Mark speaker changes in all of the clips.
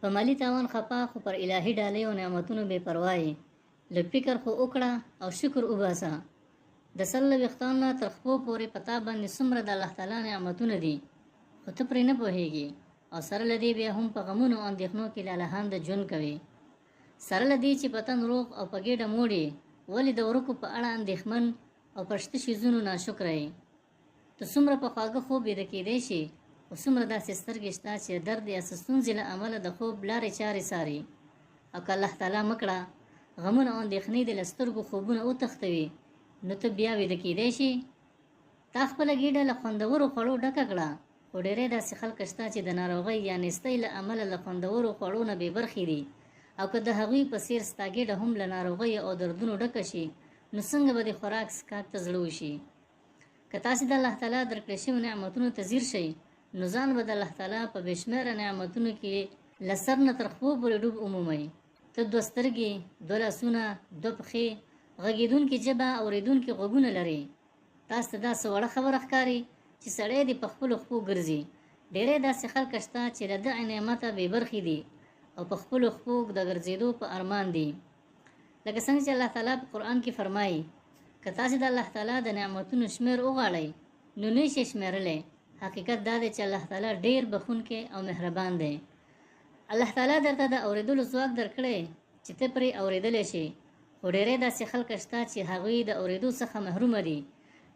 Speaker 1: په مالی تاوان خپه خو پر الهي ډالۍ او نعمتونو بې پروا یې. لږ فکر خو وکړه او شکر وباسه. د سر له ویښتانو نه تر خپو پورې په تا باندې څومره د الله تعالی نعمتونه دي، خو ته پرې نه پوهېږې او سره له دې بیا هم په غمونو او اندېښنو کې لالهانده ژوند کوې. سره له دې چې په تن روغ او په ګېډه موړ یې، ولې د ورکو په اړه اندېښمن او پر شته شیزونو ناشکره یې. ته څومره په خواږه خوب ویده کېدی شي، خو څومره داسې سترګې شته چې د درد یا څه ستونزې له امله د خوب لارې چارې څاري. او که الله تعالی مه کړه غمونه او اندېښنې دې له سترګو خوبونه وتښتوي، نو ته بیا ویده کېدی شي. تا خپله ګېډه له خوندورو خوړو ډکه کړه، خو ډېری داسې خلک شته چې د ناروغۍ یا نیستۍ له امله له خوندورو خوړو نه بې برخې دي. او که د هغوی په څېر ستا ګېډه هم له ناروغیو او دردونو ډکه شي، نو څنګه به د خوراک څښاک ته زړه وشي. که تاسې د الله تعالی درکړې شوي نعمتونو ته ځیر شئ، نو ځان به د الله تعالی په بې شمېره نعمتونو کې له سر نه تر خپو پورې ډوب ومومئ. ته 2 سترګې، 2 لاسونه، 2 پښې، غږېدونکې ژبه، اورېدونکي غوږونه لرې. تاسو ته دا څه وړه خبره ښکاري چې سړی دې په خپلو خپو ګرځي. ډېری داسې خلک شته چې له دغه نعمته بې برخې دي او په خپلو خپو د ګرځېدو په ارمان دي. لکه څنګه چې الله تعالی په قرآن کې فرمایي، که تاسې د الله تعالی د نعمتونو شمېر وغواړئ نو نه شئ شمېرلی. حقیقت دا دی چې الله تعالی ډېر بخښونکی او مهربان دی. الله تعالی درته د اورېدلو ځواک درکړی چې ته پرې اورېدلی شي، خو ډېری داسې خلک شته چې هغوی د اورېدو څخه محرومه دي.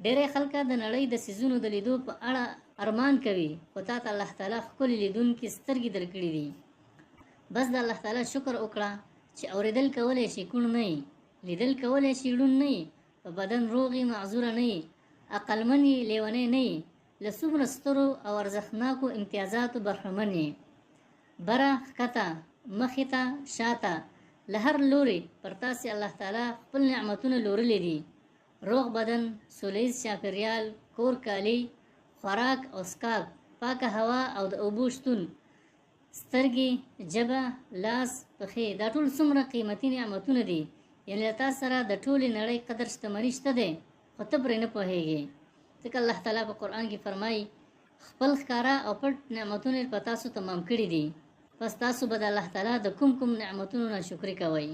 Speaker 1: ډېری خلک د نړۍ د څیزونو د لیدو په اړه ارمان کوي، خو تا ته الله تعالی ښکلې لیدونکي سترګې درکړي دي. بس د الله تعالی شکر وکړه چې اورېدل کولی شي کوڼ نه یې، لیدل کولی شي ړوند نه یې، په بدن روغ یې معذوره نه یې، عقلمن یې لیونی نه یې، له څومره سترو او ارزښتناکو امتیازاتو برخمن یې. بره ښکته، مخې ته، شاته، له هر لوري پر تاسې الله تعالی خپل نعمتونه لورلي دي. روغ بدن، سوله ییز چاپېریال، کور کالي، خوراک او څښاک، پاکه هوا او د اوبو شتون، سترګې، ژبه، لاس، پښې، دا ټول څومره قیمتي نعمتونه دي. یعنې له تا سره د ټولې نړۍ قدر شتمني شته دی، خو ته پرې نه پوهېږې. ځکه الله تعالی په قرآن کې فرمایي، خپل ښکاره او پټ نعمتونه په تاسو تمام کړي دي. پس تاسو به د الله تعالی د کوم نعمتونو ناشکري کوئ.